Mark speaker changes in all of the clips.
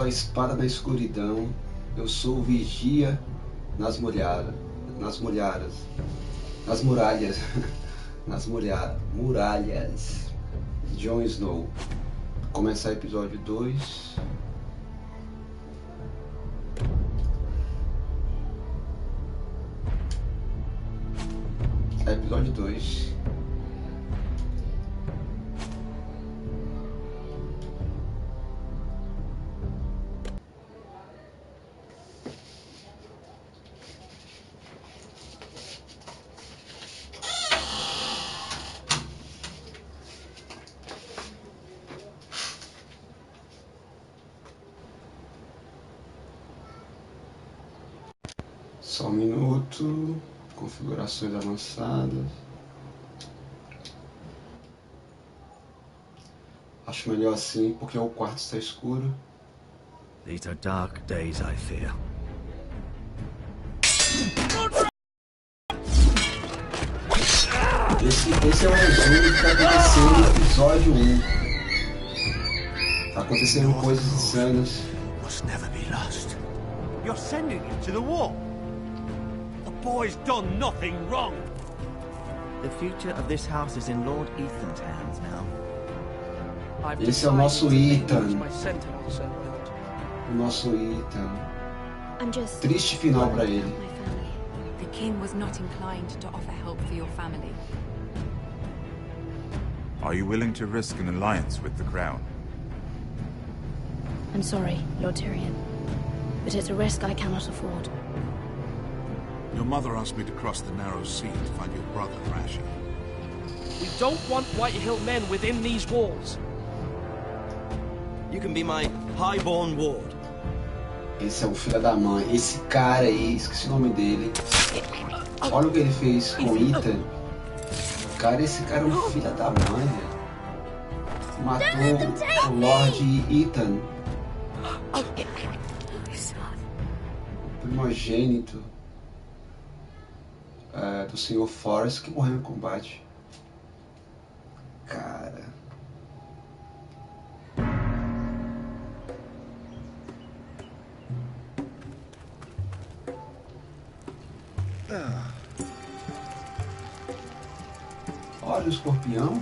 Speaker 1: A espada na escuridão, eu sou o vigia nas muralhas, nas muralhas, nas muralhas, muralhas. Jon Snow. Começar episódio 2. Episódio 2. Só um minuto. Configurações avançadas. Acho melhor assim porque o quarto está escuro.
Speaker 2: These are dark days, I fear.
Speaker 1: Esse é o resumo do que está acontecendo no episódio 1. Tá acontecendo coisas insanas.
Speaker 2: Must never be lost.
Speaker 3: You're sending him to the war. The boy's done nothing wrong.
Speaker 2: The future of this house is in Lord Ethan's hands now.
Speaker 1: Esse é o nosso Ethan. O nosso Ethan. Triste final para ele.
Speaker 4: The king was not inclined to offer help for your family.
Speaker 5: Are you willing to risk an alliance with the crown?
Speaker 6: I'm sorry, Lord Tyrion, but it's a risk I cannot afford.
Speaker 7: Your mother asked me to cross the narrow sea to find your brother, Rashid.
Speaker 8: We don't want Whitehill men within these walls.
Speaker 2: You can be my highborn ward.
Speaker 1: Esse é o filho da mãe. Esse cara aí, esqueci o nome dele. Olha o que ele fez com Ethan. Cara, esse cara é um filho da mãe, velho. Matou o Lord Ethan. O primogênito do Sr. Forrest que morreu em combate. Cara. Olha o escorpião.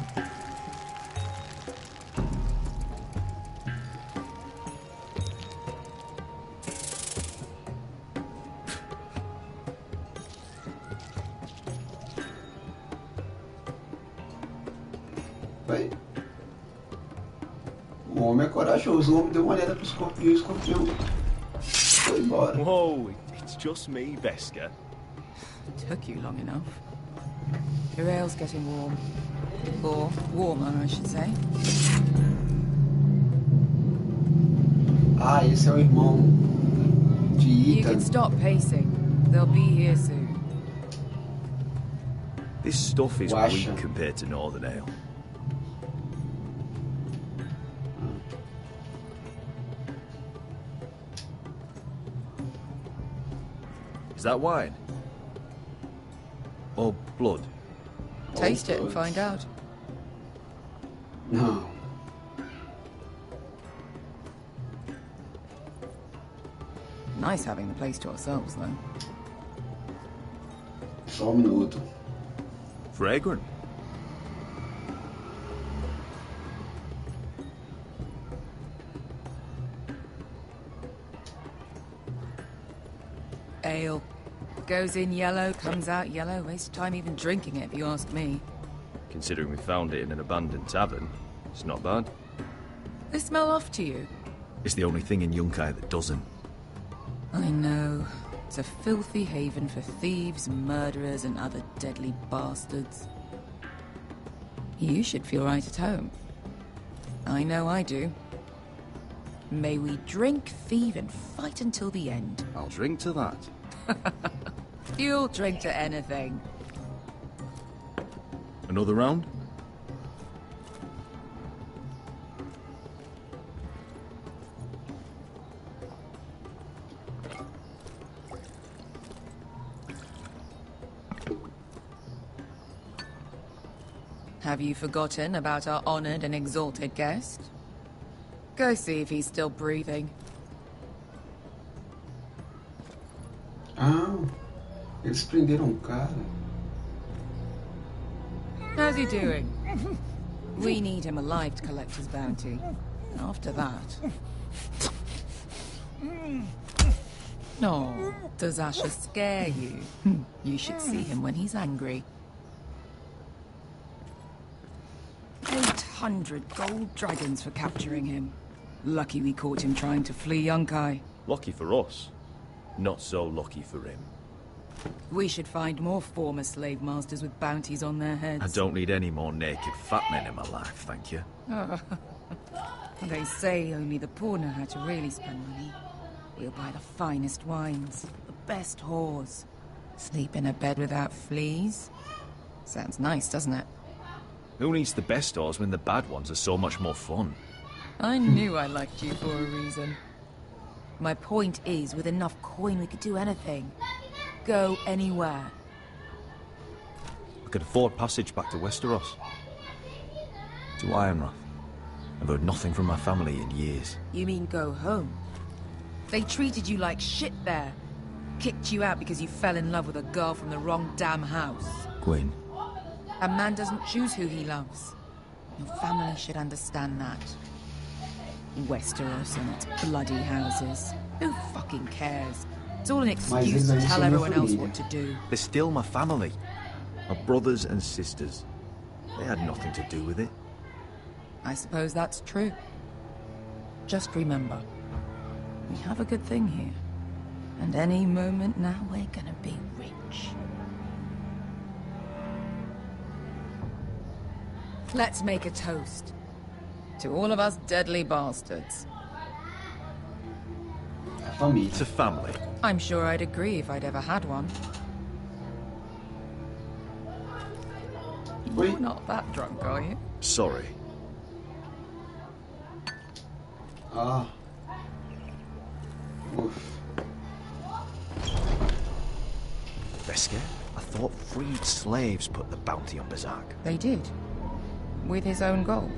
Speaker 1: Vai. O homem é corajoso. O homem deu uma olhada pro escorpião e o escorpião foi embora.
Speaker 3: Whoa, it's just me, Veska.
Speaker 9: It took you long enough. Your ale's getting warm. Or warmer, I should say.
Speaker 1: Ah, esse é o irmão de
Speaker 9: You
Speaker 1: Ethan.
Speaker 9: can stop pacing. They'll be here soon.
Speaker 2: This stuff is
Speaker 1: Washer.
Speaker 2: weak compared to Northern Ale. Is that wine? Or blood?
Speaker 9: Taste it and find out.
Speaker 1: Não.
Speaker 9: Nice having the place to ourselves, though.
Speaker 1: Só um minuto.
Speaker 2: Fragrant.
Speaker 9: Ale. Goes in yellow, comes out yellow. Waste time even drinking it, if you ask me.
Speaker 2: Considering we found it in an abandoned tavern, it's not bad.
Speaker 9: They smell off to you?
Speaker 2: It's the only thing in Yunkai that doesn't.
Speaker 9: I know. It's a filthy haven for thieves, murderers, and other deadly bastards. You should feel right at home. I know I do. May we drink, thieve, and fight until the end.
Speaker 2: I'll drink to that.
Speaker 9: You'll drink to anything.
Speaker 2: Another round?
Speaker 9: Have you forgotten about our honored and exalted guest? Go see if he's still breathing.
Speaker 1: Ah, eles prenderam o cara.
Speaker 9: How's he doing? We need him alive to collect his bounty. After that... No, does Asher scare you? You should see him when he's angry. 800 gold dragons for capturing him. Lucky we caught him trying to flee Yunkai.
Speaker 10: Lucky for us. Not so lucky for him.
Speaker 9: We should find more former slave masters with bounties on their heads.
Speaker 10: I don't need any more naked fat men in my life, thank you.
Speaker 9: They say only the poor know how to really spend money. We'll buy the finest wines, the best whores. Sleep in a bed without fleas? Sounds nice, doesn't it?
Speaker 10: Who needs the best whores when the bad ones are so much more fun?
Speaker 9: I knew I liked you for a reason. My point is, with enough coin we could do anything. Go anywhere.
Speaker 10: I could afford passage back to Westeros. To Ironrath. I've heard nothing from my family in years.
Speaker 9: You mean go home? They treated you like shit there. Kicked you out because you fell in love with a girl from the wrong damn house.
Speaker 10: Gwyn.
Speaker 9: A man doesn't choose who he loves. Your family should understand that. Westeros and its bloody houses. Who fucking cares? It's all an excuse to tell everyone else what to do.
Speaker 10: They're still my family. My brothers and sisters. They had nothing to do with it.
Speaker 9: I suppose that's true. Just remember, we have a good thing here. And any moment now we're gonna be rich. Let's make a toast. To all of us deadly bastards.
Speaker 1: Família.
Speaker 10: To family.
Speaker 9: I'm sure I'd agree if I'd ever had one.
Speaker 1: Oi.
Speaker 9: You're not that drunk, are you?
Speaker 10: Sorry.
Speaker 1: Ah. Oof.
Speaker 10: Beskar? I thought freed slaves put the bounty on Berserk.
Speaker 9: They did. With his own gold.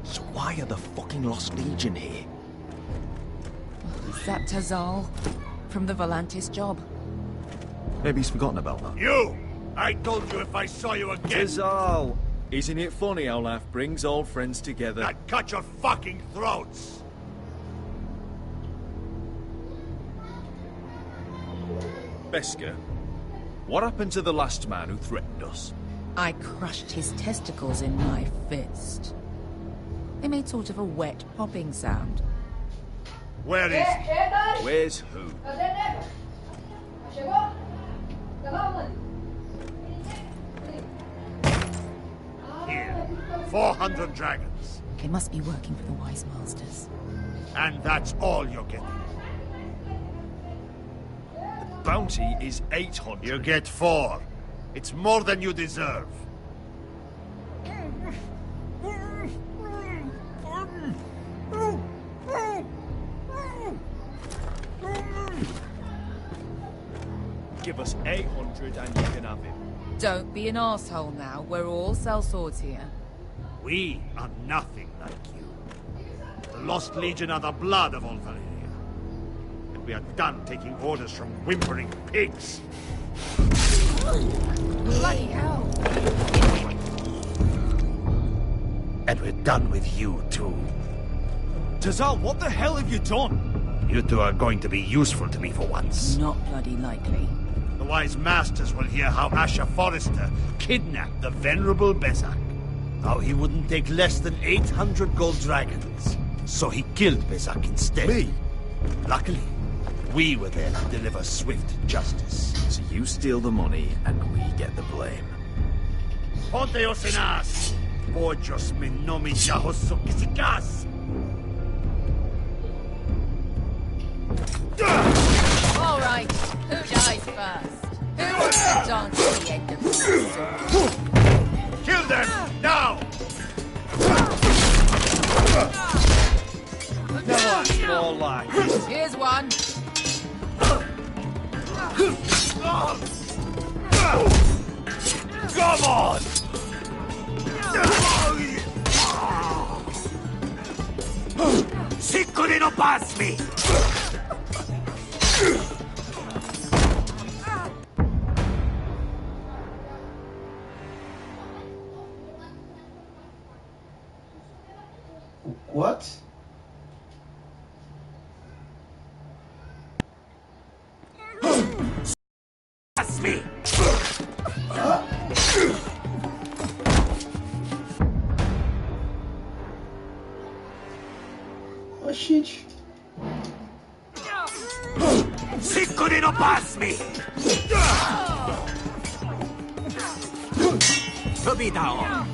Speaker 10: So why are the fucking Lost Legion here?
Speaker 9: Is that Tazal? From the Volantis job?
Speaker 10: Maybe he's forgotten about that.
Speaker 3: You! I told you if I saw you again...
Speaker 10: Tazal! Isn't it funny how life brings old friends together?
Speaker 3: I'd cut your fucking throats!
Speaker 10: Beskar, what happened to the last man who threatened us?
Speaker 9: I crushed his testicles in my fist. They made sort of a wet popping sound.
Speaker 3: Where is he?
Speaker 10: Where's who?
Speaker 3: Here. 400 dragons.
Speaker 9: They must be working for the Wise Masters.
Speaker 3: And that's all you're getting.
Speaker 10: The bounty is 800.
Speaker 3: You get 4. It's more than you deserve.
Speaker 10: Give us 800 and you can have him.
Speaker 9: Don't be an asshole now. We're all sellswords here.
Speaker 3: We are nothing like you. The Lost Legion are the blood of all Valyria. And we are done taking orders from whimpering pigs.
Speaker 9: Bloody hell!
Speaker 3: And we're done with you, too.
Speaker 10: Tazal, what the hell have you done?
Speaker 3: You two are going to be useful to me for once.
Speaker 9: Not bloody likely.
Speaker 3: The Wise Masters will hear how Asher Forrester kidnapped the venerable Berserk. How he wouldn't take less than 800 gold dragons. So he killed Berserk instead.
Speaker 10: Me?
Speaker 3: Luckily, we were there to deliver swift justice.
Speaker 10: So you steal the money and we get the blame.
Speaker 3: Ponteos en as! Pojos me nomi jahoso kisikas!
Speaker 9: All right, who dies first? Who wants to dance to the end of the story?
Speaker 3: Kill them! Now!
Speaker 10: No, more lies.
Speaker 9: Here's one.
Speaker 3: Come on! Siccoli non pasmi! Siccone no pass me! Tobidao!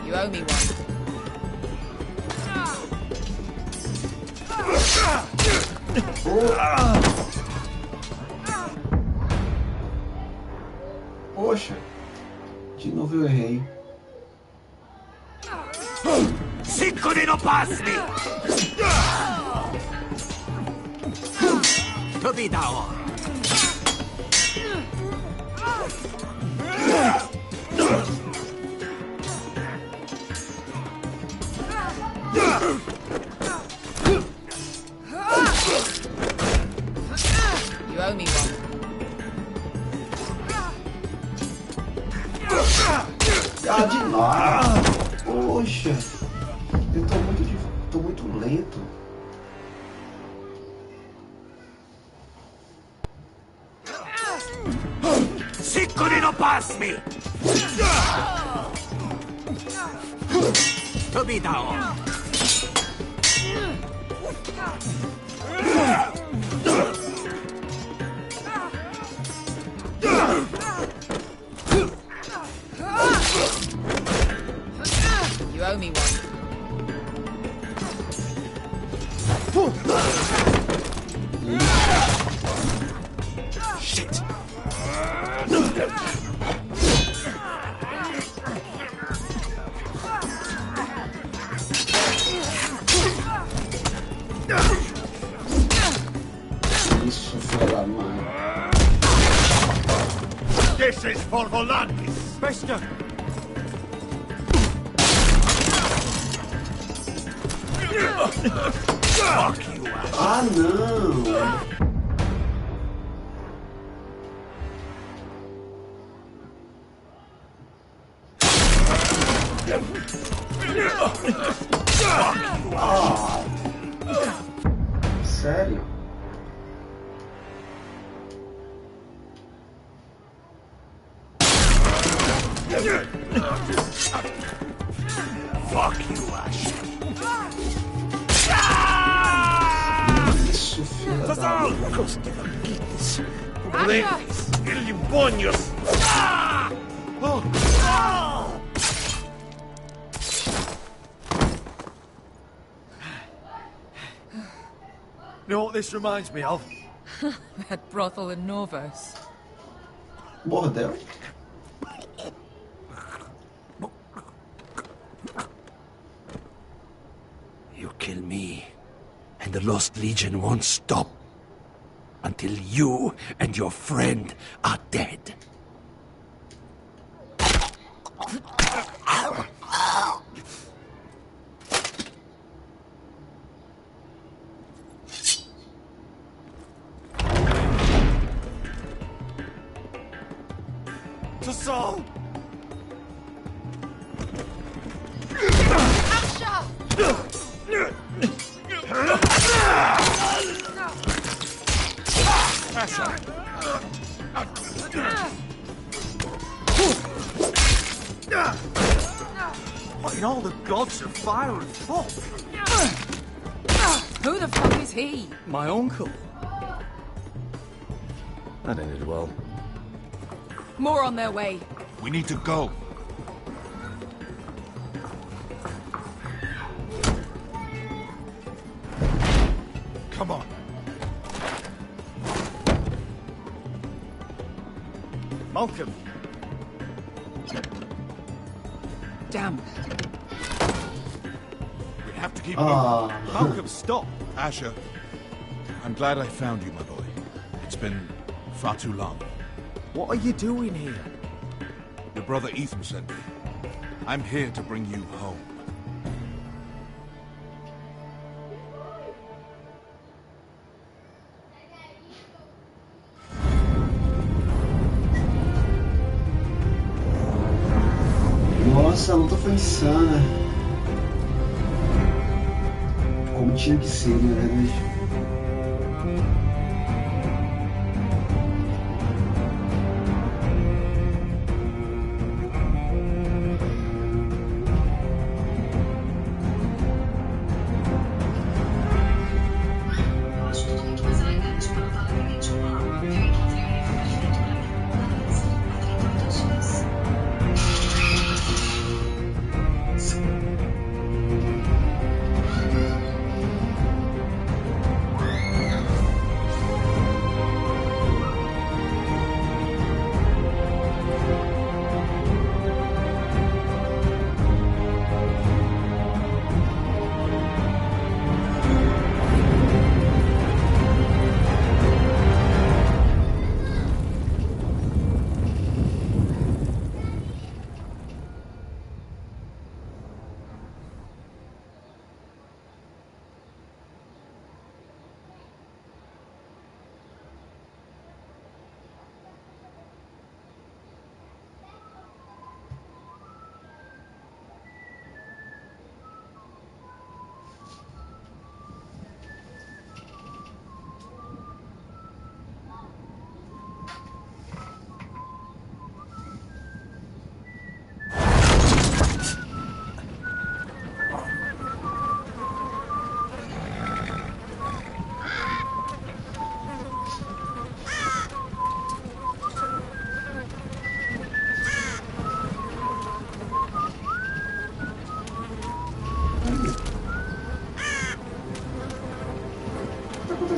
Speaker 9: You owe me one.
Speaker 1: Poxa, de novo eu errei.
Speaker 3: Siccone no pass me! Tobidao!
Speaker 9: You owe me one.
Speaker 1: Ah, de novo. Poxa, eu tô muito lento.
Speaker 3: Siccone no pass me! Tobidao!
Speaker 9: You owe me one.
Speaker 3: Shit!
Speaker 1: Isso, filha da mãe.
Speaker 3: This is for Volantis!
Speaker 10: Bester!
Speaker 3: Fuck you, ass!
Speaker 1: Ah, não! Ah, sério?
Speaker 3: Fuck you, ass!
Speaker 1: Isso, filha da mãe.
Speaker 3: Costivaquitis! Problemas! Illimbonios!
Speaker 10: You know what this reminds me of?
Speaker 9: That brothel in Norvos.
Speaker 1: Bordel?
Speaker 3: You kill me, and the Lost Legion won't stop until you and your friend are dead.
Speaker 10: To Saul! What in all the gods of fire and fog?
Speaker 9: Who the fuck is he?
Speaker 10: My uncle. That ended well.
Speaker 9: More on their way.
Speaker 7: We need to go. Come on.
Speaker 10: Malcolm!
Speaker 9: Damn.
Speaker 7: We have to keep
Speaker 1: Ah,
Speaker 10: Malcolm, stop!
Speaker 7: moving. Asher, I'm glad I found you, my boy. It's been far too long.
Speaker 10: What are you doing here?
Speaker 7: Your brother Ethan sent me. I'm here to bring you home.
Speaker 1: nossa, a luta foi insana. Como tinha que ser, na verdade.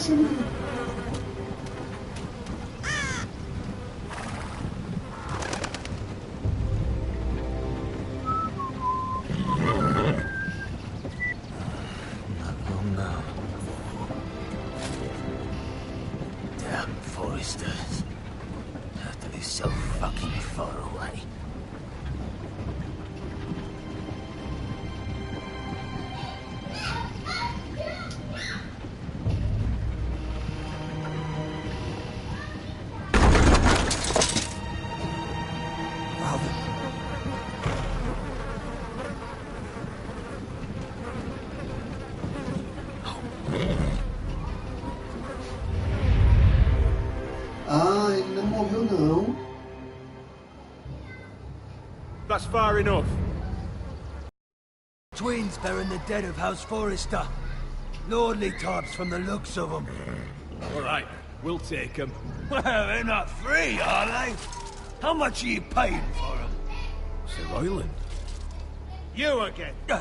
Speaker 11: Damn Foresters. Have to be so fucking far away.
Speaker 1: Ah, ele não morreu não.
Speaker 12: That's far enough.
Speaker 11: Twins burying the dead of House Forrester. Lordly types from the looks of them.
Speaker 12: All right, we'll take them.
Speaker 11: Well, they're not free, are they? How much are you paying for them?
Speaker 12: Sir Royland.
Speaker 3: You again. Who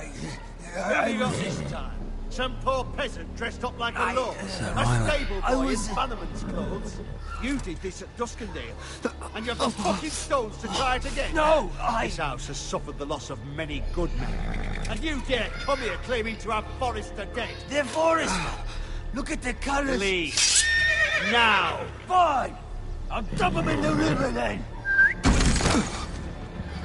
Speaker 3: have you got this time? Some poor peasant dressed up like a lord. A stable boy in Bannerman's clothes. You did this at Duskendale. And you have the fucking stones to try it again.
Speaker 11: No,
Speaker 3: This house has suffered the loss of many good men. And you dare come here claiming to have Forrester dead.
Speaker 11: They're Forrester. Look at the colours.
Speaker 3: Leave. Now.
Speaker 11: Fine. I'll dump them in the river then.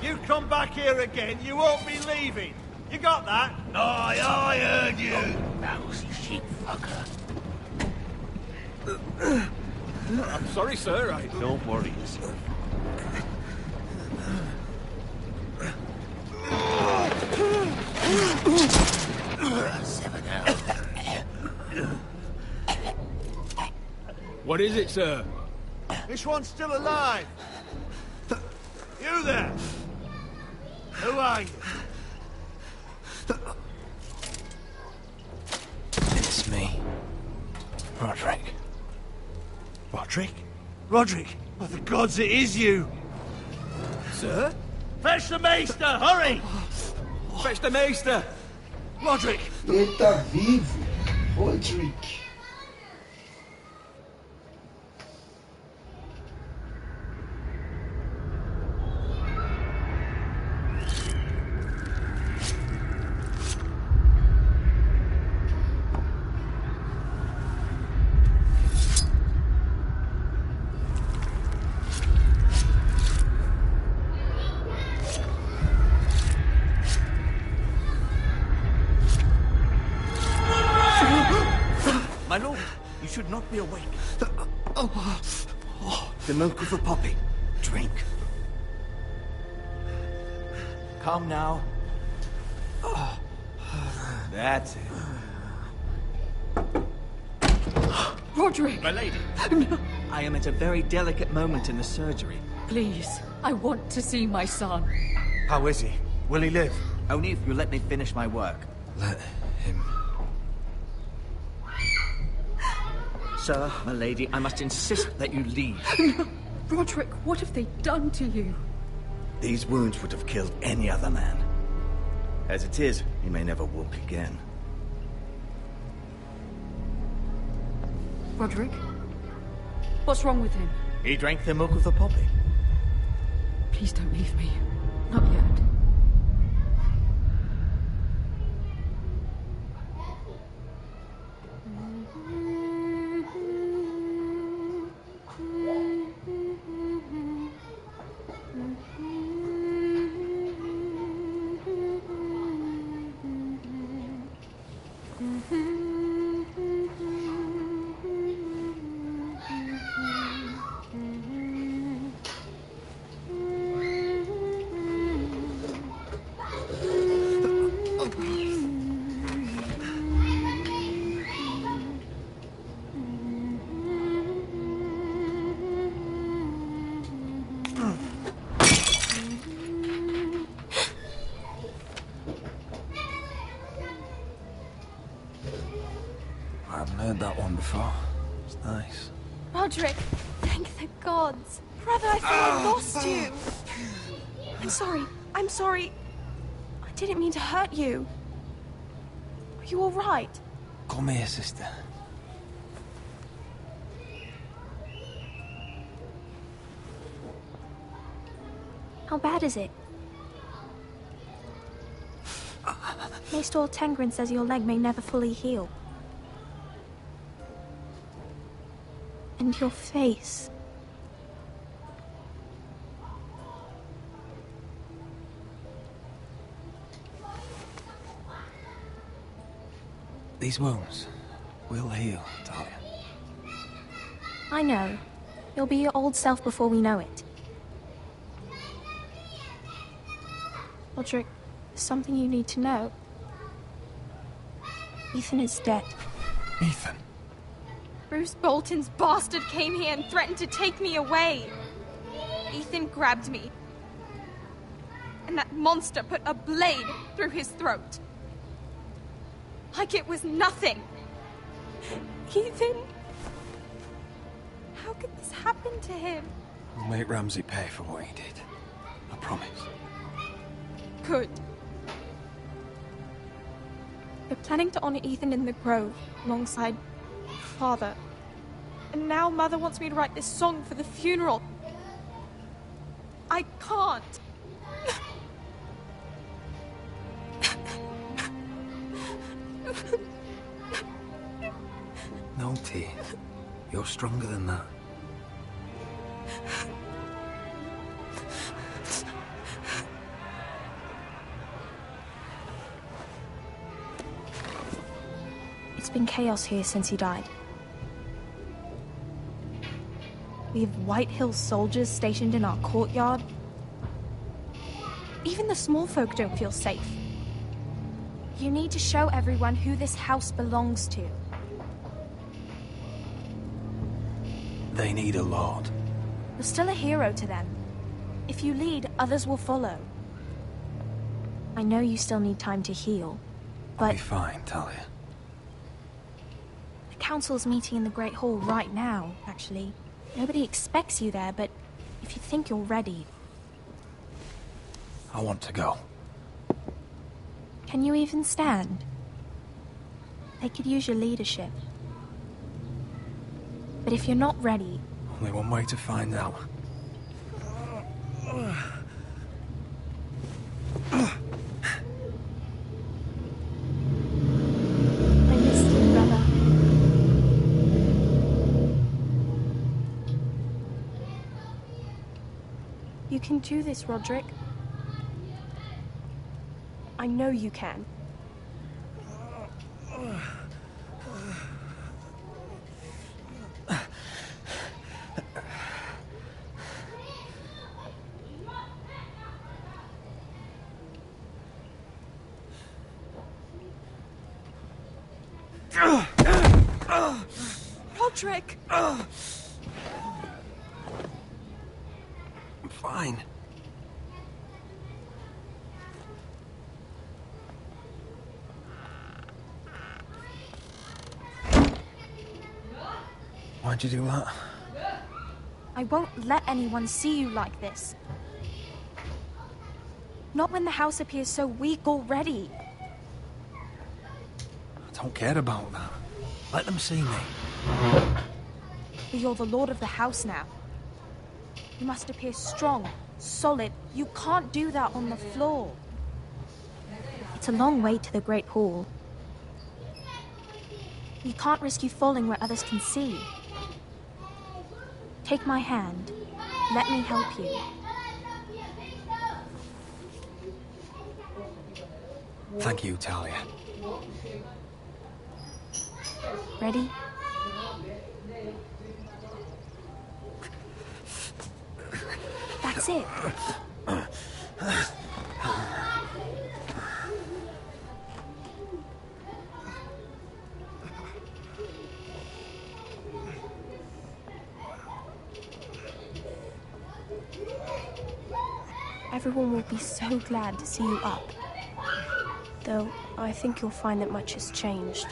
Speaker 3: You come back here again, you won't be leaving. You got that?
Speaker 11: Aye, I heard you. Lousy sheep fucker.
Speaker 12: I'm sorry, sir.
Speaker 3: Don't worry yourself.
Speaker 12: What is it, sir?
Speaker 3: This one's still alive. You there? Who are you?
Speaker 11: It's me. Roderick.
Speaker 3: Roderick? Roderick! Oh, the gods, it is you!
Speaker 12: Sir?
Speaker 3: Fetch the maester, hurry!
Speaker 12: Fetch the maester!
Speaker 3: Roderick!
Speaker 1: Ele tá vivo. Roderick.
Speaker 2: My lord, you should not be awake. The milk of the poppy. Drink. Calm now. That's it.
Speaker 6: Roderick!
Speaker 2: My lady,
Speaker 6: No.
Speaker 2: I am at a very delicate moment in the surgery.
Speaker 6: Please, I want to see my son.
Speaker 2: How is he? Will he live? Only if you let me finish my work.
Speaker 11: Let him.
Speaker 2: Sir, my lady, I must insist that you leave.
Speaker 6: No. Roderick, what have they done to you?
Speaker 2: These wounds would have killed any other man. As it is, he may never walk again.
Speaker 6: Roderick? What's wrong with him?
Speaker 2: He drank the milk of the poppy.
Speaker 6: Please don't leave me. Not yet.
Speaker 11: I haven't heard that one before. It's nice.
Speaker 13: Roderick, thank the gods. Brother, I thought I lost you. I'm sorry. I didn't mean to hurt you. Are you all right?
Speaker 11: Come here, sister.
Speaker 13: How bad is it? Maester Tengrin says your leg may never fully heal. And your face.
Speaker 14: These wounds will heal, Talia.
Speaker 13: I know. You'll be your old self before we know it. Roderick, there's something you need to know. Ethan is dead.
Speaker 14: Ethan?
Speaker 4: Bruce Bolton's bastard came here and threatened to take me away. Ethan grabbed me. And that monster put a blade through his throat. Like it was nothing. Ethan? How could this happen to him?
Speaker 14: We'll make Ramsay pay for what he did. I promise.
Speaker 4: Good. We're planning to honor Ethan in the Grove, alongside Father. And now Mother wants me to write this song for the funeral. I can't.
Speaker 14: No tears. You're stronger than that.
Speaker 13: It's been chaos here since he died. We have White Hill soldiers stationed in our courtyard. Even the small folk don't feel safe. You need to show everyone who this house belongs to.
Speaker 14: They need a lord.
Speaker 13: You're still a hero to them. If you lead, others will follow. I know you still need time to heal, but...
Speaker 14: I'll be fine, Talia.
Speaker 13: The council's meeting in the Great Hall right now, actually. Nobody expects you there, but if you think you're ready...
Speaker 14: I want to go.
Speaker 13: Can you even stand? They could use your leadership. But if you're not ready...
Speaker 14: Only one way to find out.
Speaker 13: I missed you, brother. You can do this, Roderick. I know you can.
Speaker 4: Roderick!
Speaker 14: I'm fine. Why'd you do that?
Speaker 13: I won't let anyone see you like this. Not when the house appears so weak already.
Speaker 14: I don't care about that. Let them see me.
Speaker 13: But you're the lord of the house now. You must appear strong, solid. You can't do that on the floor. It's a long way to the Great Hall. You can't risk you falling where others can see. Take my hand. Let me help you.
Speaker 14: Thank you, Talia.
Speaker 13: Ready? That's it. Everyone will be so glad to see you up. Though, I think you'll find that much has changed.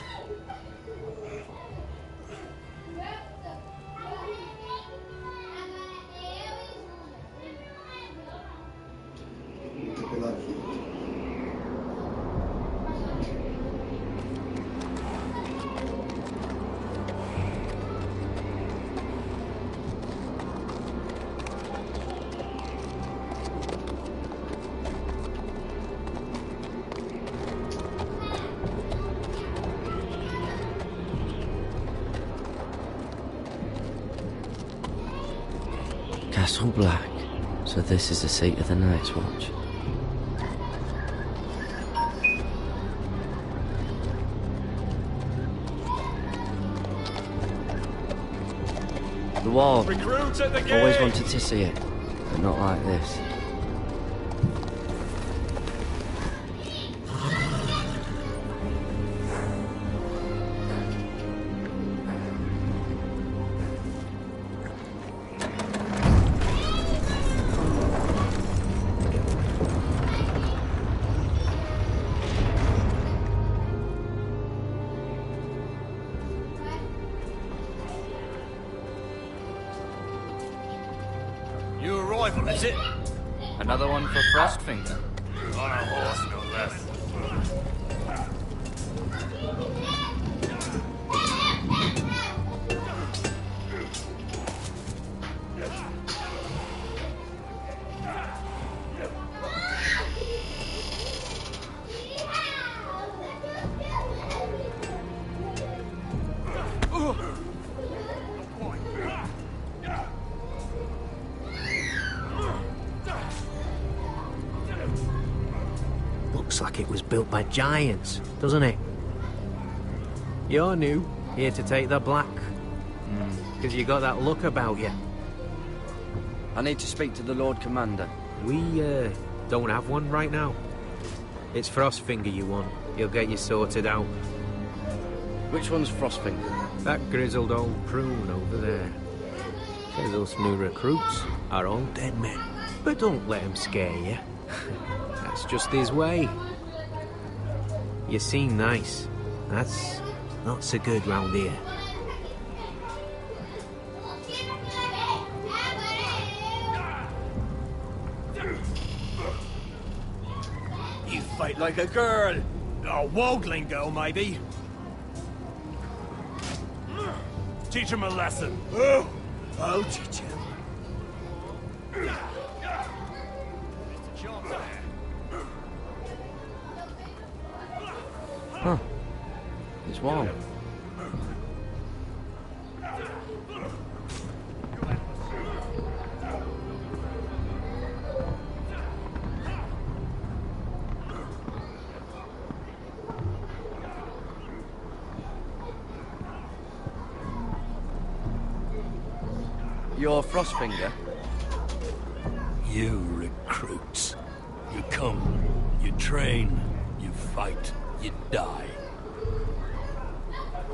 Speaker 15: Castle Black. So this is the seat of the Night's Watch. The wall.
Speaker 12: Recruits at the gate.
Speaker 15: Always wanted to see it, but not like this.
Speaker 12: New arrival, is it?
Speaker 16: Another one for Frostfinger.
Speaker 12: On a horse, no less.
Speaker 17: Looks like it was built by giants, doesn't it? You're new, here to take the black. Because you got that look about you.
Speaker 15: I need to speak to the Lord Commander.
Speaker 17: We, don't have one right now. It's Frostfinger you want. He'll get you sorted out.
Speaker 15: Which one's Frostfinger?
Speaker 17: That grizzled old prune over there. Says us new recruits are all dead men. But don't let him scare you. That's just his way. You seem nice. That's not so good round here.
Speaker 12: You fight like a girl. A wogling girl, maybe. Teach him a lesson.
Speaker 11: Oh, I'll teach him.
Speaker 15: Huh. It's warm. You're Frostfinger?
Speaker 11: You recruits. You come, you train, you fight, you die.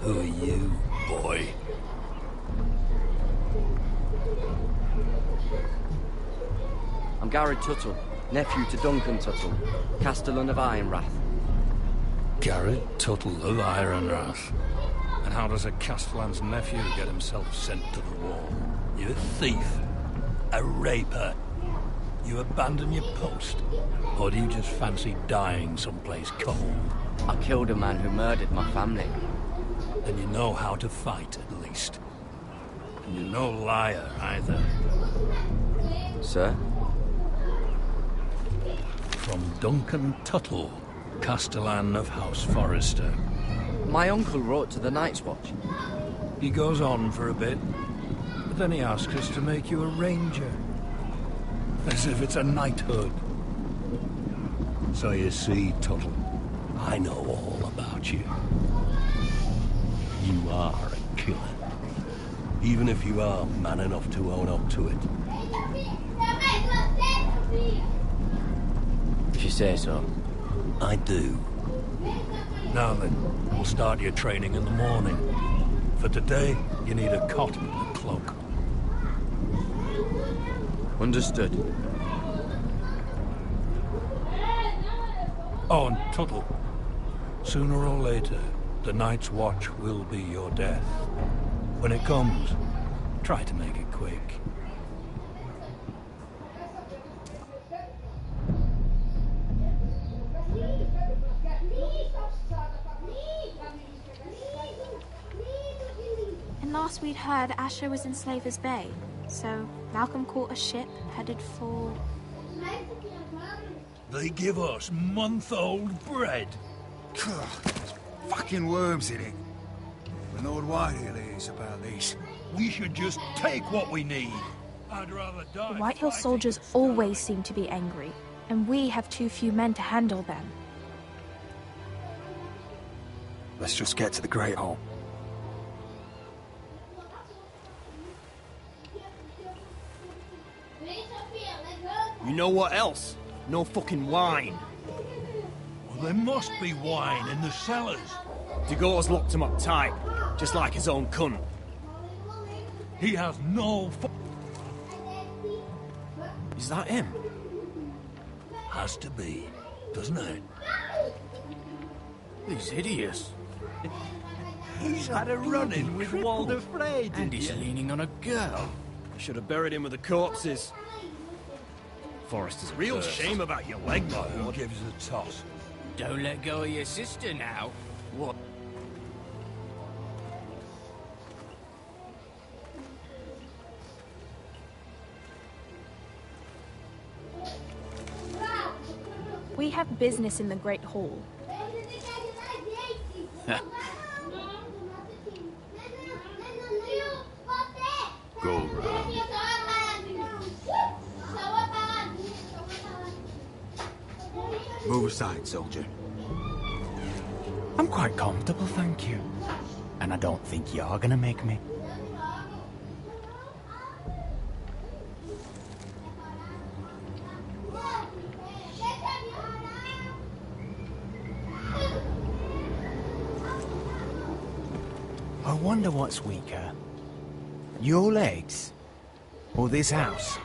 Speaker 11: Who are you, boy?
Speaker 15: I'm Gary Tuttle, nephew to Duncan Tuttle, Castellan of Ironrath.
Speaker 11: Garrett Tuttle of Ironrath. And how does a Castellan's nephew get himself sent to the wall? You're a thief, a raper. You abandon your post, or do you just fancy dying someplace cold?
Speaker 15: I killed a man who murdered my family.
Speaker 11: Then you know how to fight, at least. And you're no liar, either.
Speaker 15: Sir?
Speaker 11: From Duncan Tuttle, Castellan of House Forrester.
Speaker 15: My uncle wrote to the Night's Watch.
Speaker 11: He goes on for a bit, but then he asks us to make you a ranger. As if it's a knighthood. So you see, Tuttle, I know all about you. You are a killer. Even if you are man enough to own up to it.
Speaker 15: If you say so.
Speaker 11: I do. Now then, we'll start your training in the morning. For today, you need a cot and a cloak.
Speaker 15: Understood.
Speaker 11: Oh, and Tuttle, sooner or later, the Night's Watch will be your death. When it comes, try to make it quick.
Speaker 13: And last we'd heard Asher was in Slaver's Bay, so Malcolm caught a ship headed for...
Speaker 11: They give us month-old bread.
Speaker 18: There's fucking worms in it. The Lord Whitehill is about this.
Speaker 11: We should just take what we need. I'd rather die.
Speaker 13: The White Hill soldiers always seem to be angry, and we have too few men to handle them.
Speaker 14: Let's just get to the Great Hall.
Speaker 12: You know what else? No fucking wine.
Speaker 11: Well, there must be wine in the cellars.
Speaker 12: Dugour's locked him up tight, just like his own cunt.
Speaker 11: He has no
Speaker 10: Is that him?
Speaker 11: Has to be, doesn't it?
Speaker 10: He's hideous.
Speaker 12: He's had a run-in with Walder Frey,
Speaker 10: And he's leaning on a girl.
Speaker 12: Should have buried him with the corpses. Forrester's a real shame about your leg, my
Speaker 11: Who
Speaker 12: lord.
Speaker 11: gives a toss?
Speaker 10: Don't let go of your sister now.
Speaker 12: What?
Speaker 13: We have business in the Great Hall.
Speaker 14: Go round. Move aside, soldier.
Speaker 19: I'm quite comfortable, thank you. And I don't think you're gonna make me. I wonder what's weaker. Your legs? Or this house?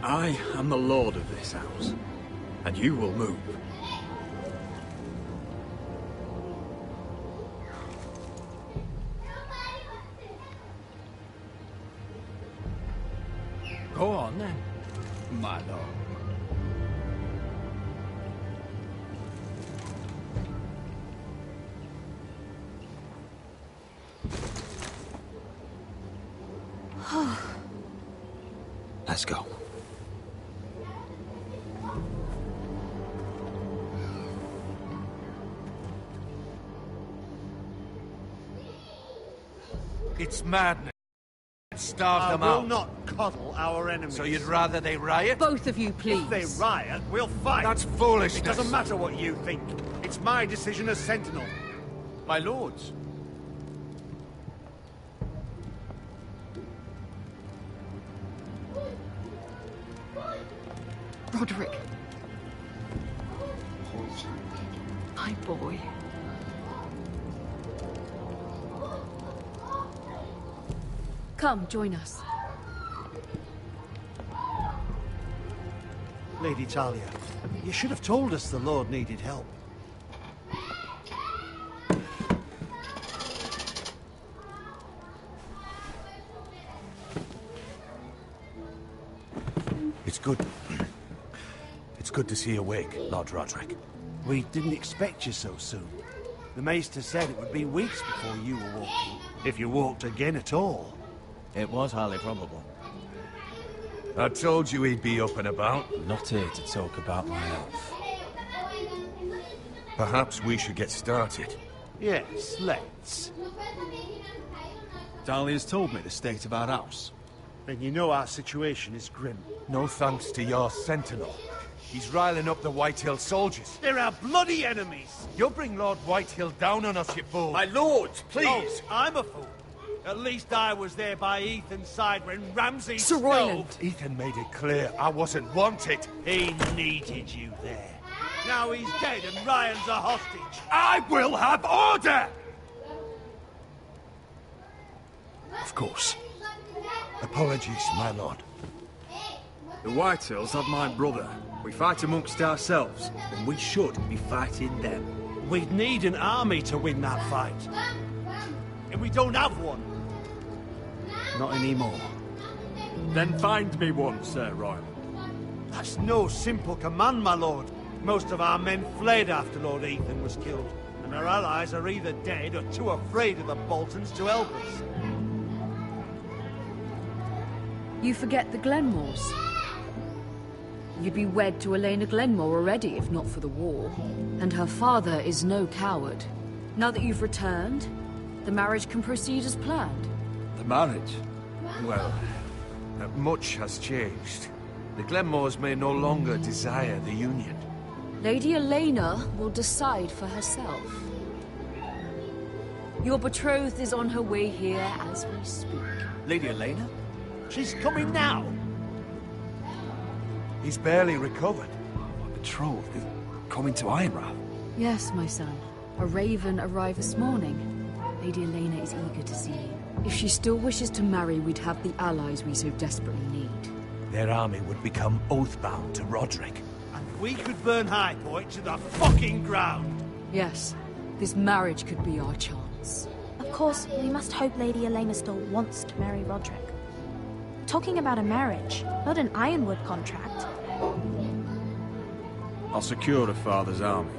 Speaker 10: I am the lord of this house, and you will move.
Speaker 19: Go on then, my lord.
Speaker 14: Let's go.
Speaker 12: It's madness. Starve them out.
Speaker 3: I will not coddle our enemies.
Speaker 12: So you'd rather they riot?
Speaker 6: Both of you, please.
Speaker 3: If they riot, we'll fight.
Speaker 12: That's foolishness.
Speaker 3: It doesn't matter what you think. It's my decision as Sentinel.
Speaker 12: My lords.
Speaker 6: Roderick. My boy. Come, join us.
Speaker 3: Lady Talia, you should have told us the Lord needed help.
Speaker 7: It's good. It's good to see you awake, Lord Roderick.
Speaker 3: We didn't expect you so soon. The Maester said it would be weeks before you were walking, if you walked again at all.
Speaker 10: It was highly probable.
Speaker 7: I told you he'd be up and about.
Speaker 10: Not here to talk about my health.
Speaker 7: Perhaps we should get started.
Speaker 3: Yes, let's.
Speaker 10: Dahlia's told me the state of our house.
Speaker 3: Then you know our situation is grim.
Speaker 7: No thanks to your sentinel. He's riling up the White Hill soldiers.
Speaker 3: They're our bloody enemies!
Speaker 7: You'll bring Lord Whitehill down on us, you fool.
Speaker 12: My lords, please!
Speaker 3: Oh, I'm a fool. At least I was there by Ethan's side when Ramsay
Speaker 6: Sir Royland.
Speaker 7: Ethan made it clear I wasn't wanted.
Speaker 3: He needed you there. Now he's dead and Ryan's a hostage.
Speaker 7: I will have order! Of course. Apologies, my lord.
Speaker 10: The Whitehills have my brother. We fight amongst ourselves, and we should be fighting them.
Speaker 3: We'd need an army to win that fight. And we don't have one.
Speaker 10: Not anymore. Then find me one, Sir Royal.
Speaker 3: That's no simple command, my lord. Most of our men fled after Lord Ethan was killed, and our allies are either dead or too afraid of the Boltons to help us.
Speaker 6: You forget the Glenmores. You'd be wed to Elena Glenmore already, if not for the war. And her father is no coward. Now that you've returned, The marriage can proceed as planned.
Speaker 14: The marriage? Well, much has changed. The Glenmores may no longer desire the union.
Speaker 6: Lady Elena will decide for herself. Your betrothed is on her way here as we speak.
Speaker 2: Lady Elena?
Speaker 3: She's coming now.
Speaker 14: He's barely recovered.
Speaker 19: My betrothed is coming to Ironrath.
Speaker 6: Yes, my son. A raven arrived this morning. Lady Elena is eager to see you. If she still wishes to marry, we'd have the allies we so desperately need.
Speaker 14: Their army would become oath-bound to Roderick.
Speaker 3: And we could burn High Point to the fucking ground.
Speaker 6: Yes, this marriage could be our chance.
Speaker 13: Of course, we must hope Lady Elena still wants to marry Roderick. We're talking about a marriage, not an Ironwood contract.
Speaker 10: I'll secure her father's army,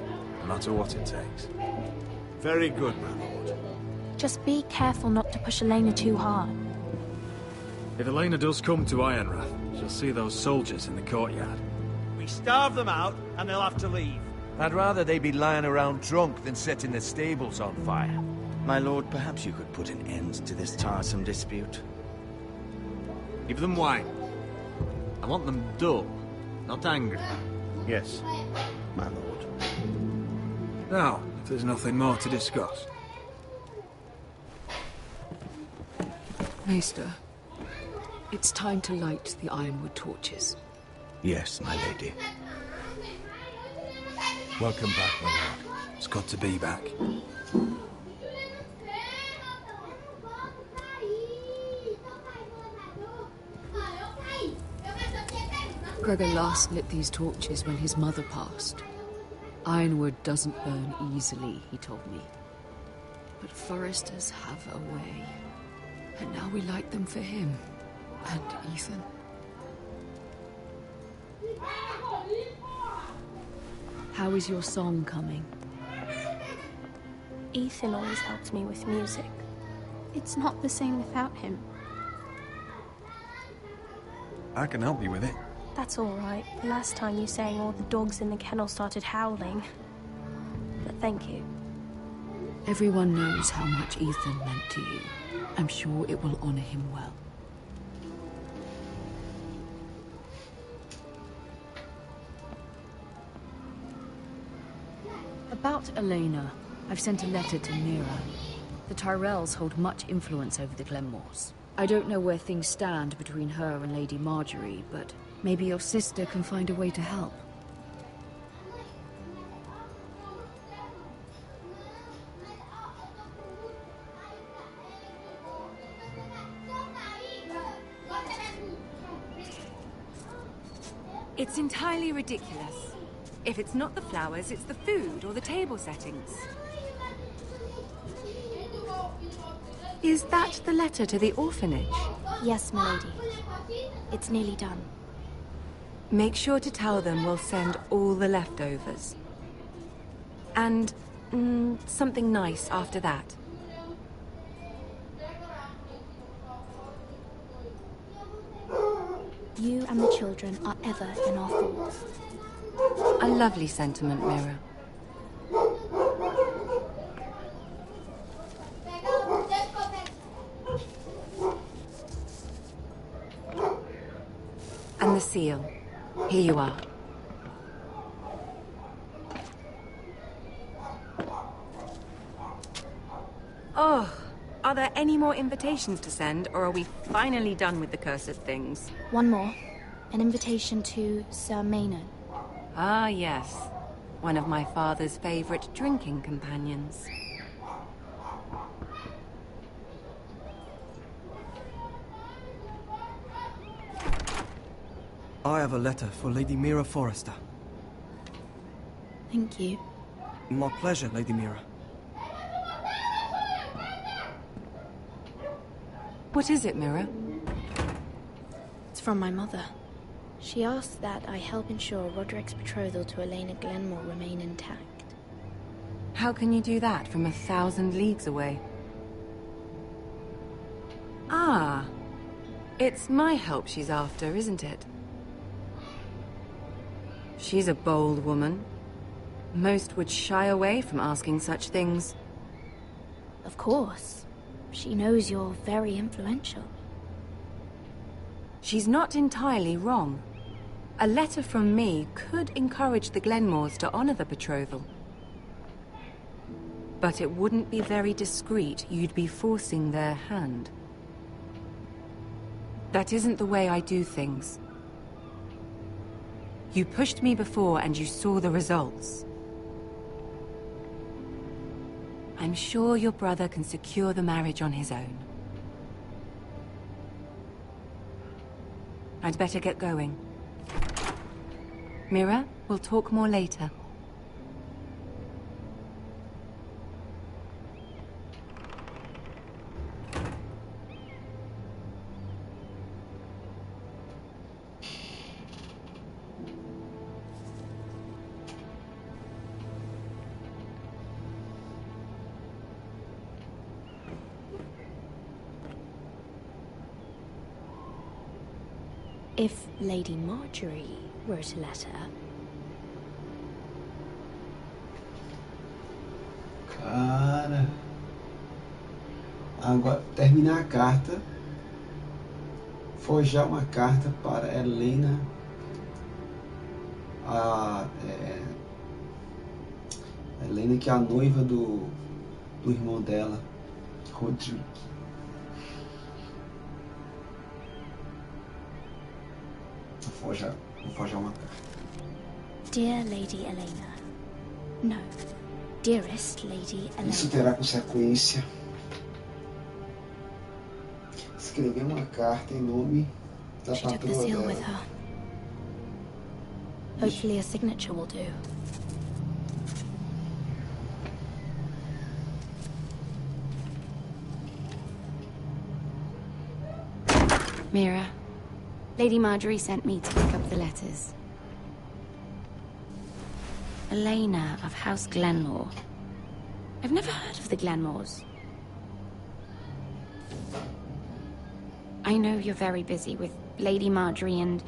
Speaker 10: no matter what it takes.
Speaker 3: Very good, my lord.
Speaker 13: Just be careful not to push Elena too hard.
Speaker 10: If Elena does come to Ironrath, she'll see those soldiers in the courtyard.
Speaker 3: We starve them out, and they'll have to leave.
Speaker 14: I'd rather they be lying around drunk than setting the stables on fire.
Speaker 2: My lord, perhaps you could put an end to this tiresome dispute.
Speaker 10: Give them wine. I want them dull, not angry.
Speaker 1: Yes, my lord.
Speaker 10: Now, if there's nothing more to discuss.
Speaker 6: Maester, it's time to light the ironwood torches.
Speaker 2: Yes, my lady.
Speaker 19: Welcome back, my lord. It's good to be back.
Speaker 6: Gregor last lit these torches when his mother passed. Ironwood doesn't burn easily, he told me. But foresters have a way. And now we light them for him. And Ethan. How is your song coming?
Speaker 13: Ethan always helps me with music.
Speaker 4: It's not the same without him.
Speaker 19: I can help you with it.
Speaker 13: That's all right. The last time you sang, all the dogs in the kennel started howling. But thank you.
Speaker 6: Everyone knows how much Ethan meant to you. I'm sure it will honor him well. About Elena, I've sent a letter to Mira. The Tyrells hold much influence over the Glenmores. I don't know where things stand between her and Lady Marjorie, but maybe your sister can find a way to help.
Speaker 20: It's entirely ridiculous. If it's not the flowers, it's the food or the table settings. Is that the letter to the orphanage?
Speaker 13: Yes, milady. It's nearly done.
Speaker 20: Make sure to tell them we'll send all the leftovers. And something nice after that.
Speaker 13: You and the children are ever in our thoughts.
Speaker 20: A lovely sentiment, Mira. And the seal. Here you are. Oh, are there any more invitations to send, or are we finally done with the cursed things?
Speaker 13: One more. An invitation to Sir Maynard.
Speaker 20: Ah, yes. One of my father's favorite drinking companions.
Speaker 21: I have a letter for Lady Mira Forrester.
Speaker 13: Thank you.
Speaker 21: My pleasure, Lady Mira.
Speaker 20: What is it, Mira?
Speaker 13: It's from my mother. She asks that I help ensure Roderick's betrothal to Elena Glenmore remain intact.
Speaker 20: How can you do that from 1,000 leagues away? Ah, it's my help she's after, isn't it? She's a bold woman. Most would shy away from asking such things.
Speaker 13: Of course. She knows you're very influential.
Speaker 20: She's not entirely wrong. A letter from me could encourage the Glenmores to honor the betrothal. But it wouldn't be very discreet. You'd be forcing their hand. That isn't the way I do things. You pushed me before and you saw the results. I'm sure your brother can secure the marriage on his own. I'd better get going. Mira, we'll talk more later.
Speaker 13: If Lady Marjorie wrote a letter...
Speaker 1: Cara... Agora, terminar a carta. Forjar uma carta para Helena. Helena, que é a noiva do irmão dela, Rodrigo. Vou forjar uma carta.
Speaker 13: Dear Lady Elena. No. Dearest Lady Elena.
Speaker 1: Isso terá consequência. Escrever uma carta em nome da
Speaker 13: She took the
Speaker 1: patroa
Speaker 13: seal
Speaker 1: dela.
Speaker 13: with her. Hopefully a signature will do.
Speaker 5: Mira, Lady Marjorie sent me to pick up the letters. Elena of House Glenmore. I've never heard of the Glenmores. I know you're very busy with Lady Marjorie and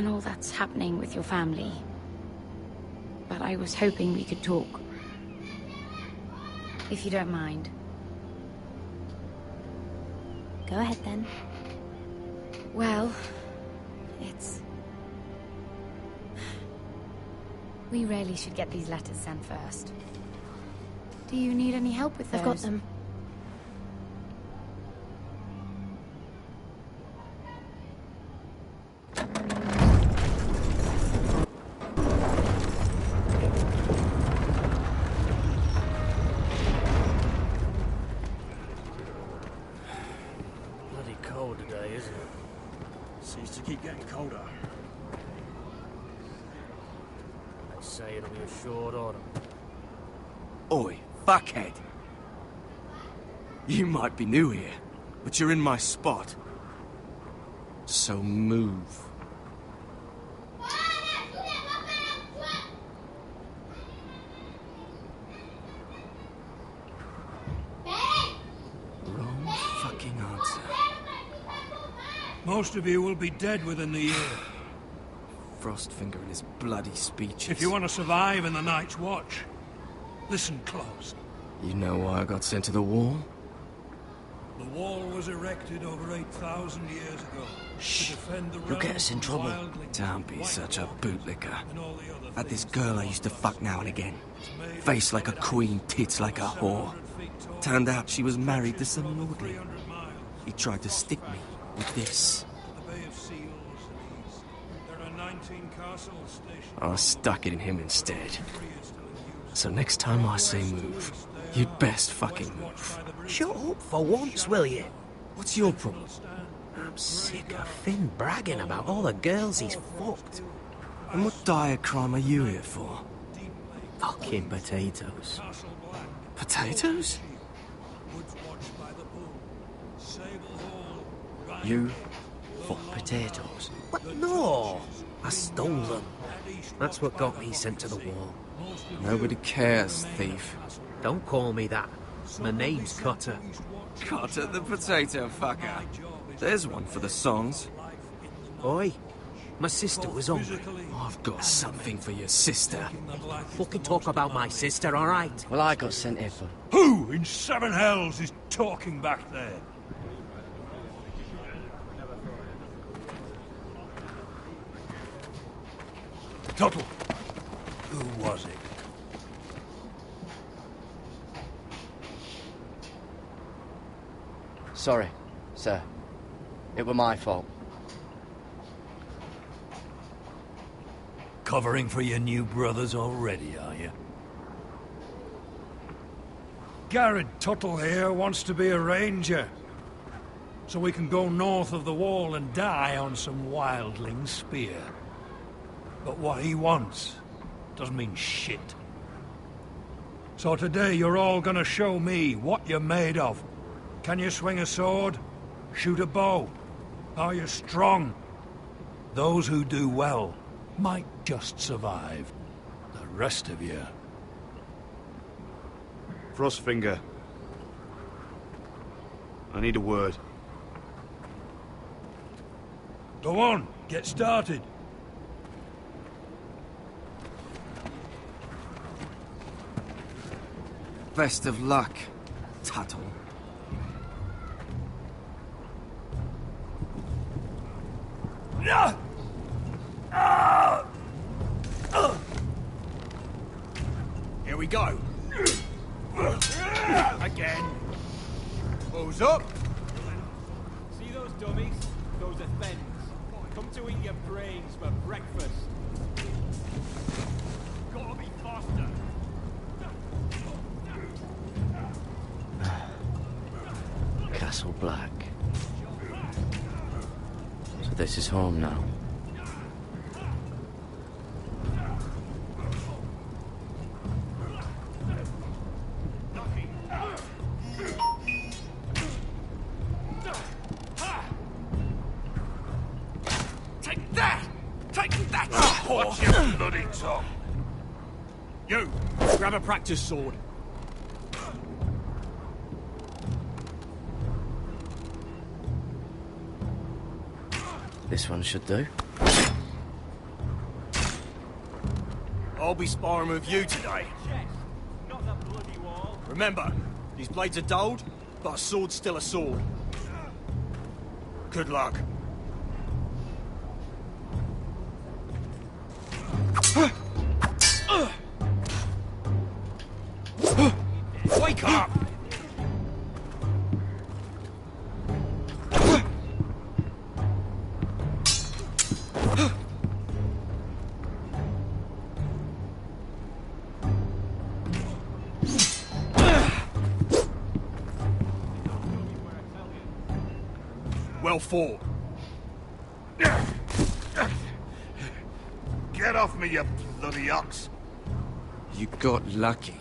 Speaker 5: all that's happening with your family. But I was hoping we could talk. If you don't mind.
Speaker 13: Go ahead then.
Speaker 5: Well, we really should get these letters sent first. Do you need any help with those?
Speaker 13: I've got them.
Speaker 12: Bloody cold today, isn't it? Seems to keep getting colder. They say it'll be a short autumn.
Speaker 22: Oi, fuckhead. You might be new here, but you're in my spot. So move. Wrong fucking answer.
Speaker 11: Most of you will be dead within the year.
Speaker 22: Frostfinger and his bloody speeches.
Speaker 11: If you want to survive in the Night's Watch, listen close.
Speaker 22: You know why I got sent to the wall?
Speaker 11: The wall was erected over 8,000 years ago to defend the
Speaker 22: You'll get us in
Speaker 11: realm from
Speaker 22: trouble.
Speaker 11: wildling,
Speaker 22: Don't be such a bootlicker.
Speaker 11: and all the other
Speaker 22: Had this
Speaker 11: things.
Speaker 22: girl I used to fuck now and again. Face like a queen, tits like a whore. Turned out she was married to some lordly. He tried to stick me with this.
Speaker 11: The Bay of Seals and East. There are 19 castles stationed.
Speaker 22: I stuck it in him instead. So next time I say move, you'd best fucking move.
Speaker 17: Shut up for once, will you?
Speaker 22: What's your problem?
Speaker 17: I'm sick of Finn bragging about all the girls he's fucked.
Speaker 22: And what dire crime are you here for?
Speaker 17: Fucking potatoes.
Speaker 22: Potatoes? You
Speaker 17: Fuck potatoes. What? No! I stole them. That's what got me sent to the wall.
Speaker 22: Nobody cares, thief.
Speaker 17: Don't call me that. My name's Cotter.
Speaker 22: Cotter the potato fucker. There's one for the songs.
Speaker 17: Oi, My sister was hungry. I've got something for your sister. Fucking talk about my sister, all right?
Speaker 15: Well, I got sent here for...
Speaker 11: Who in seven hells is talking back there? Tuttle, who was it?
Speaker 15: Sorry, sir. It were my fault.
Speaker 11: Covering for your new brothers already, are you? Garrett Tuttle here wants to be a ranger. So we can go north of the wall and die on some wildling spear. But what he wants doesn't mean shit. So today you're all gonna show me what you're made of. Can you swing a sword? Shoot a bow? Are you strong? Those who do well might just survive. The rest of you...
Speaker 7: Frostfinger. I need a word.
Speaker 11: Go on, get started.
Speaker 22: Best of luck, Tuttle.
Speaker 3: Here we go. Again. Who's up?
Speaker 8: See those dummies? Those are thens. Come to eat your brains for breakfast. Gotta be faster.
Speaker 15: Castle Black. So this is home now.
Speaker 11: Take that! Take that! Watch your bloody tongue!
Speaker 3: You, grab a practice sword.
Speaker 15: This one should do.
Speaker 3: I'll be sparring with you today.
Speaker 8: Not the bloody wall.
Speaker 3: Remember, these blades are dulled, but a sword's still a sword. Good luck. Wake up! Well fought.
Speaker 7: Get off me, you bloody ox!
Speaker 22: You got lucky.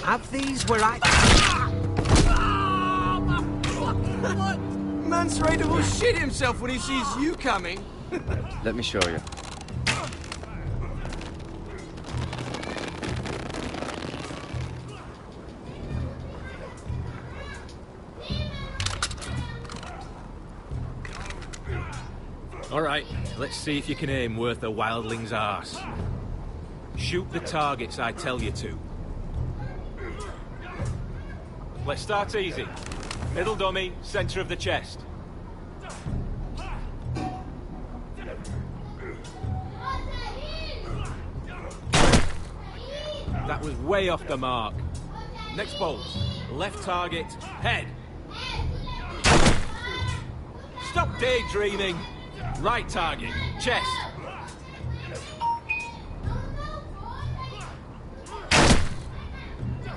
Speaker 17: Have these where I...
Speaker 22: Mance Raider will shit himself when he sees you coming.
Speaker 15: Let me show you.
Speaker 10: All right, let's see if you can aim worth a wildling's arse. Shoot the targets I tell you to. Let's start easy. Middle dummy, center of the chest. That was way off the mark. Next bolt. Left target, head. Stop daydreaming. Right target, chest.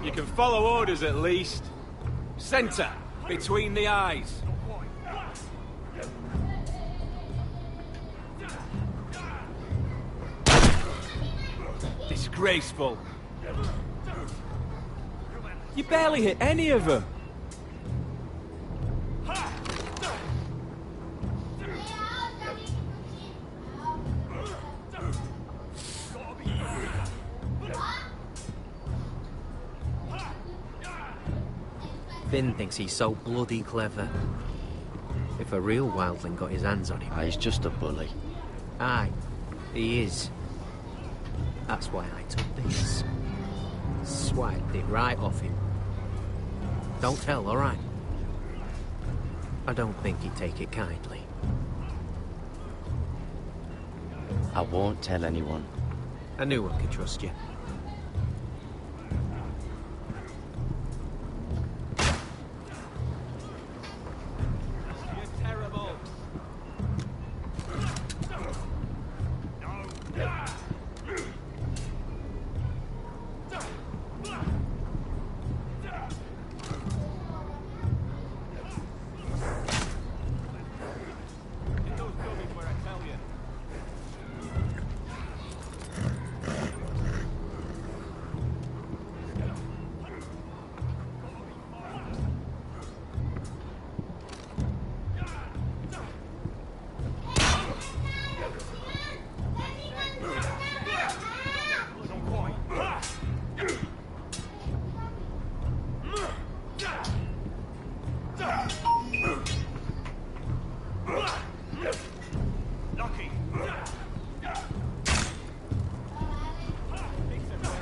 Speaker 8: You can follow orders at least. Center, between the eyes. Disgraceful. You barely hit any of them.
Speaker 17: Finn thinks he's so bloody clever. If a real wildling got his hands on him...
Speaker 15: He's just a bully.
Speaker 17: Aye, he is. That's why I took this. Swiped it right off him. Don't tell, all right? I don't think he'd take it kindly.
Speaker 15: I won't tell anyone.
Speaker 17: I knew I could trust you.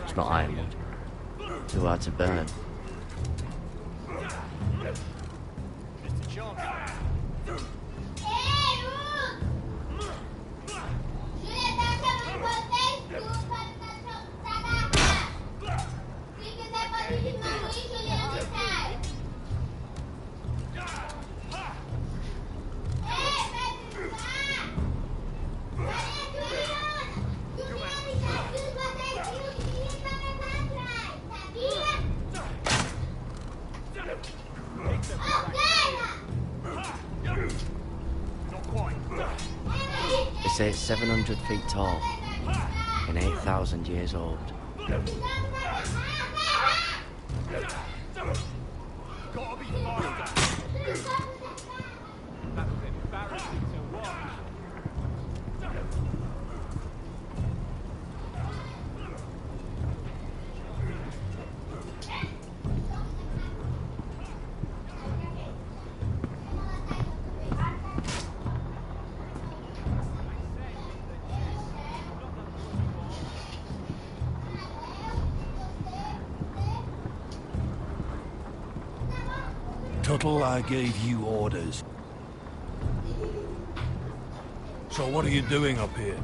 Speaker 15: It's not ironwood. Too hard to burn. They say it's 700 feet tall and 8,000 years old.
Speaker 11: Tuttle, I gave you orders. So what are you doing up here?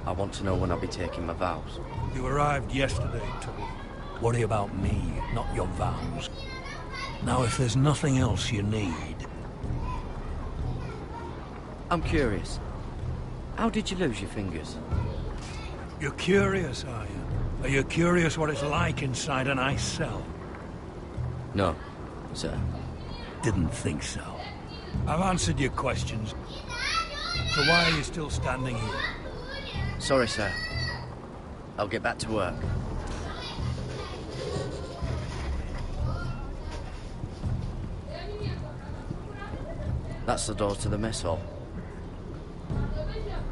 Speaker 15: I want to know when I'll be taking my vows.
Speaker 11: You arrived yesterday, Tuttle. Worry about me, not your vows. Now, if there's nothing else you need...
Speaker 15: I'm curious. How did you lose your fingers?
Speaker 11: You're curious, are you? Are you curious what it's like inside an ice cell?
Speaker 15: No, sir.
Speaker 11: Didn't think so. I've answered your questions. So why are you still standing here?
Speaker 15: Sorry, sir. I'll get back to work. That's the door to the mess hall.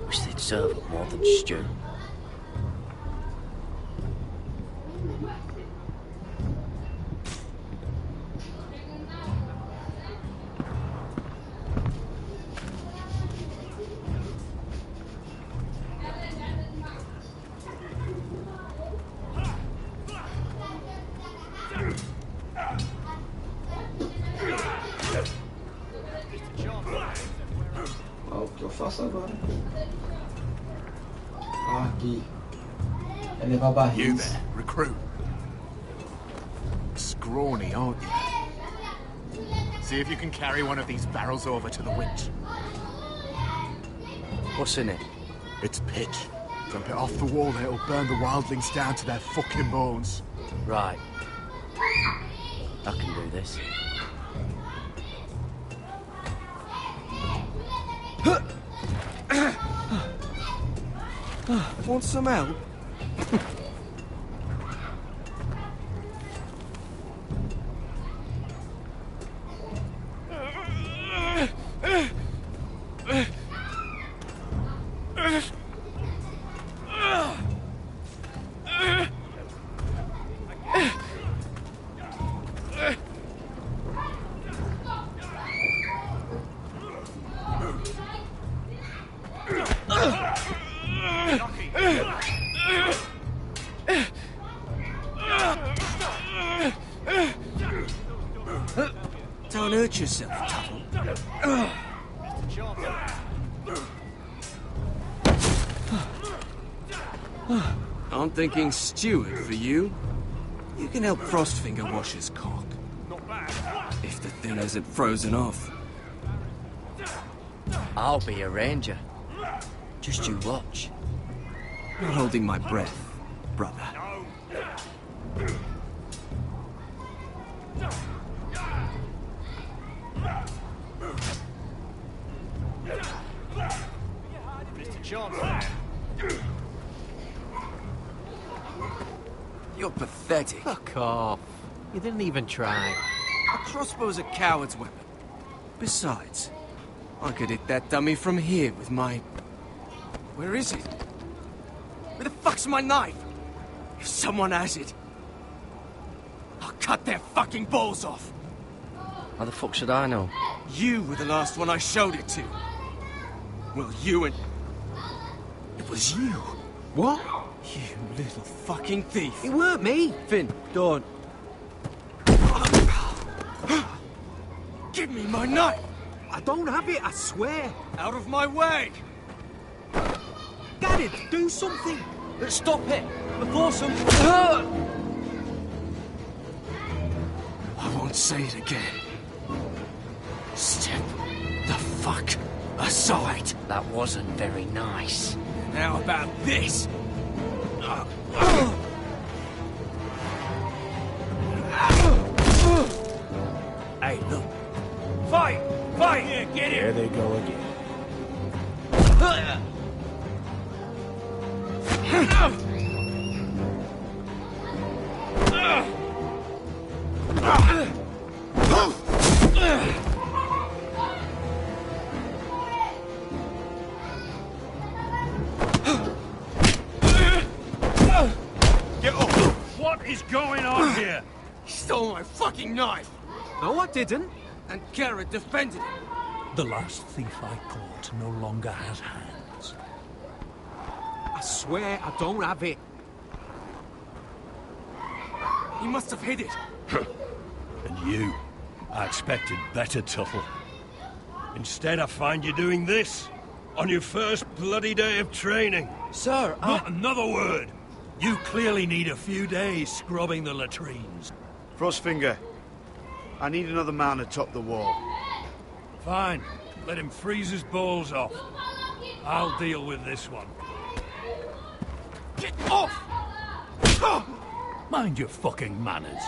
Speaker 15: Wish they'd serve up more than stew.
Speaker 1: O que eu faço agora? Ah, aqui. É levar barris.
Speaker 18: You there, recruit. Scrawny, aren't you? See if you can carry one of these barrels over to the winch.
Speaker 15: What's in it?
Speaker 18: It's pitch. Dump it off the wall, it'll burn the wildlings down to their fucking bones.
Speaker 15: Right. I can do this.
Speaker 22: Want some help? Don't hurt yourself, Tuttle. I'm thinking steward for you. You can help Frostfinger wash his cock. If the thing isn't frozen off.
Speaker 15: I'll be a ranger. Just you watch.
Speaker 22: Not holding my breath, brother.
Speaker 3: Mr. Chancellor.
Speaker 22: You're pathetic.
Speaker 17: Fuck off. You didn't even try.
Speaker 22: A crossbow's a coward's weapon. Besides, I could hit that dummy from here with my... Where is it? Where the fuck's my knife? If someone has it, I'll cut their fucking balls off.
Speaker 15: How the fuck should I know?
Speaker 22: You were the last one I showed it to. Well, you and... It was you.
Speaker 17: What?
Speaker 22: You little fucking thief.
Speaker 17: It weren't me.
Speaker 15: Finn, don't.
Speaker 22: Give me my knife!
Speaker 17: I don't have it, I swear.
Speaker 22: Out of my way!
Speaker 17: Garrett, do something.
Speaker 15: Stop it! Before some...
Speaker 22: I won't say it again. Step the fuck aside.
Speaker 15: That wasn't very nice.
Speaker 22: Now about this.
Speaker 11: Hey, look. Fight! Fight! Yeah, get
Speaker 10: There
Speaker 11: it!
Speaker 10: they go again.
Speaker 11: Get up! What is going on here?
Speaker 22: He stole my fucking knife!
Speaker 17: No, I didn't.
Speaker 22: And Garrett defended it.
Speaker 11: The last thief I caught no longer has hands.
Speaker 17: I swear I don't have it.
Speaker 22: He must have hid it.
Speaker 11: And you? I expected better, Tuttle. Instead, I find you doing this on your first bloody day of training.
Speaker 15: Sir,
Speaker 11: Not another word! You clearly need a few days scrubbing the latrines.
Speaker 9: Frostfinger, I need another man atop the wall.
Speaker 11: Fine. Let him freeze his balls off. I'll deal with this one.
Speaker 22: Get off!
Speaker 11: Mind your fucking manners.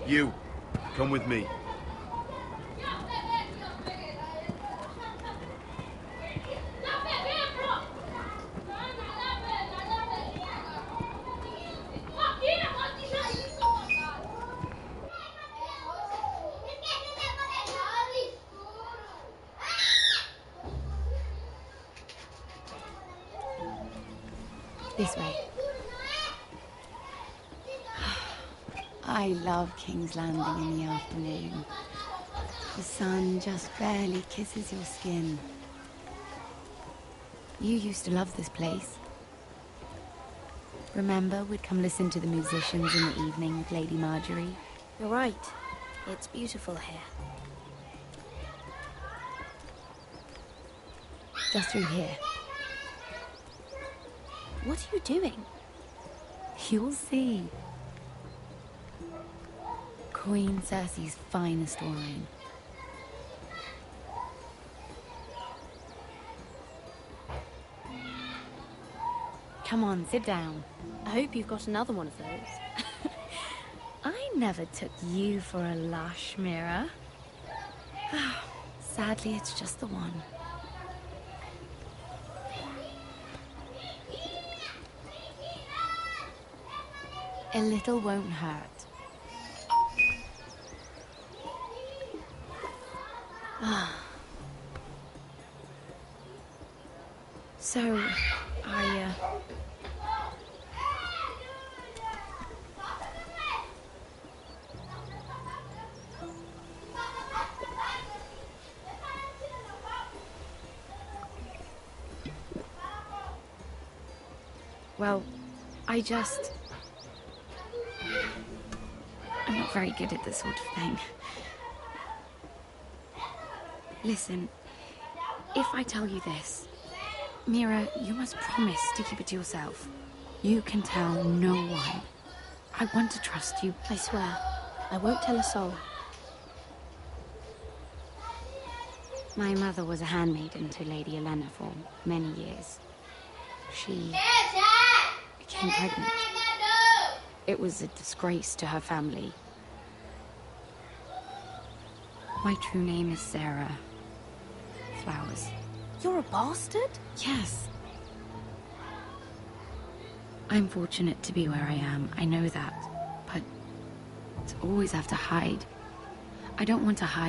Speaker 9: You, come with me.
Speaker 5: This way. I love King's Landing in the afternoon. The sun just barely kisses your skin. You used to love this place. Remember, we'd come listen to the musicians in the evening with Lady Marjorie?
Speaker 13: You're right. It's beautiful here.
Speaker 5: Just through here.
Speaker 13: What are you doing?
Speaker 5: You'll see. Queen Cersei's finest wine. Come on, sit down.
Speaker 14: I hope you've got another one of those.
Speaker 5: I never took you for a lush, Mira. Sadly, it's just the one. A little won't hurt. So, well, I'm not very good at this sort of thing. Listen, if I tell you this, Mira, you must promise to keep it to yourself. You can tell no one. I want to trust you.
Speaker 14: I swear, I won't tell a soul.
Speaker 5: My mother was a handmaiden to Lady Elena for many years. She became pregnant. It was a disgrace to her family. My true name is Sarah Flowers.
Speaker 13: You're a bastard?
Speaker 5: Yes. I'm fortunate to be where I am, I know that. But to always have to hide. I don't want to hide.